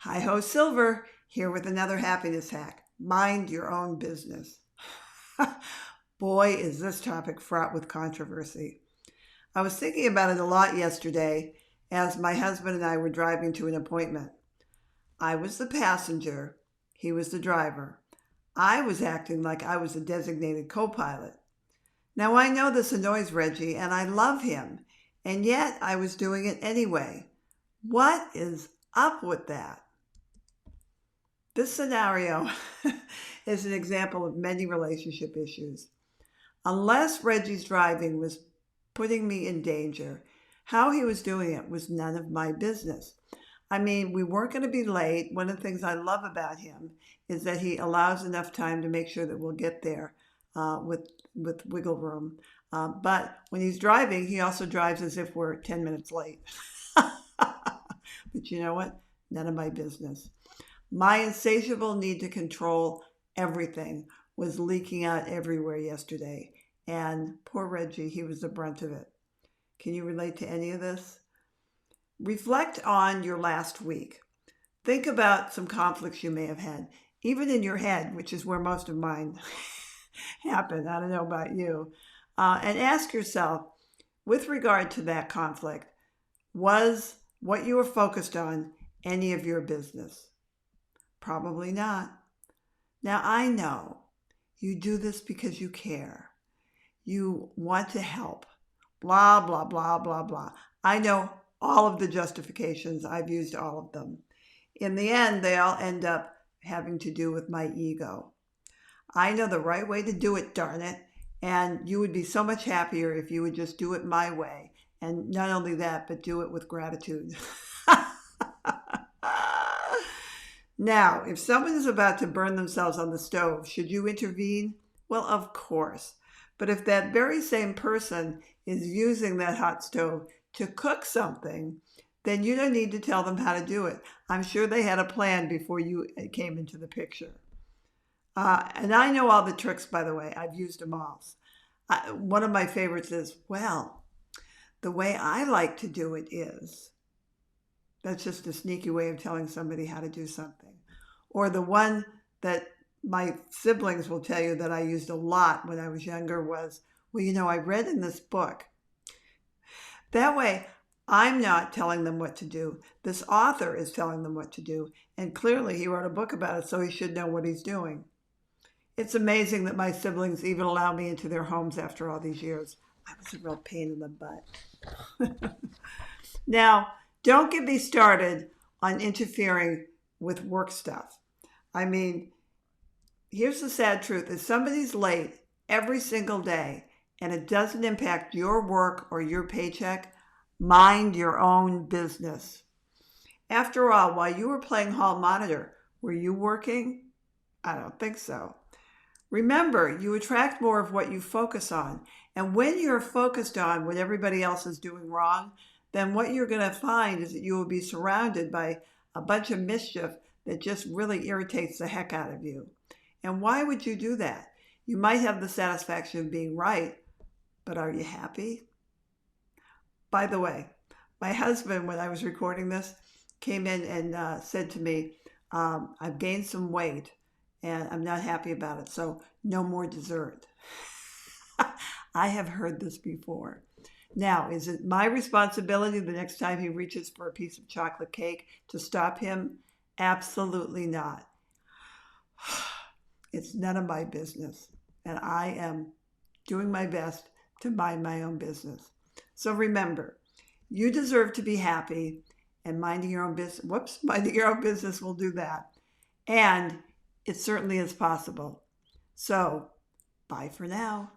Hi-ho Silver, here with another happiness hack. Mind your own business. Boy, is this topic fraught with controversy. I was thinking about it a lot yesterday as my husband and I were driving to an appointment. I was the passenger, he was the driver. I was acting like I was a designated copilot. Now I know this annoys Reggie and I love him, and yet I was doing it anyway. What is up with that? This scenario is an example of many relationship issues. Unless Reggie's driving was putting me in danger, how he was doing it was none of my business. I mean, we weren't going to be late. One of the things I love about him is that he allows enough time to make sure that we'll get there with wiggle room. But when he's driving, he also drives as if we're 10 minutes late. But you know what? None of my business. My insatiable need to control everything was leaking out everywhere yesterday. And poor Reggie, he was the brunt of it. Can you relate to any of this? Reflect on your last week. Think about some conflicts you may have had, even in your head, which is where most of mine happen. I don't know about you. And ask yourself, with regard to that conflict, was what you were focused on any of your business? Probably not. Now, I know you do this because you care. You want to help. Blah, blah, blah, blah, blah. I know all of the justifications. I've used all of them. In the end, they all end up having to do with my ego. I know the right way to do it, darn it. And you would be so much happier if you would just do it my way. And not only that, but do it with gratitude. Now, if someone is about to burn themselves on the stove, should you intervene? Well, of course. But if that very same person is using that hot stove to cook something, then you don't need to tell them how to do it. I'm sure they had a plan before you came into the picture. And I know all the tricks, by the way. I've used them all. One of my favorites is, well, the way I like to do it is. That's just a sneaky way of telling somebody how to do something. Or the one that my siblings will tell you that I used a lot when I was younger was, well, I read in this book. That way, I'm not telling them what to do. This author is telling them what to do. And clearly he wrote a book about it, so he should know what he's doing. It's amazing that my siblings even allow me into their homes after all these years. I was a real pain in the butt. Now, don't get me started on interfering with work stuff. I mean, here's the sad truth. If somebody's late every single day and it doesn't impact your work or your paycheck, mind your own business. After all, while you were playing hall monitor, were you working? I don't think so. Remember, you attract more of what you focus on. And when you're focused on what everybody else is doing wrong, then what you're going to find is that you will be surrounded by a bunch of mischief that just really irritates the heck out of you. And why would you do that? You might have the satisfaction of being right, but are you happy? By the way, my husband, when I was recording this, came in and said to me, I've gained some weight and I'm not happy about it, so no more dessert. I have heard this before. Now, is it my responsibility the next time he reaches for a piece of chocolate cake to stop him? Absolutely not. It's none of my business. And I am doing my best to mind my own business. So remember, you deserve to be happy, and minding your own business will do that. And it certainly is possible. So, bye for now.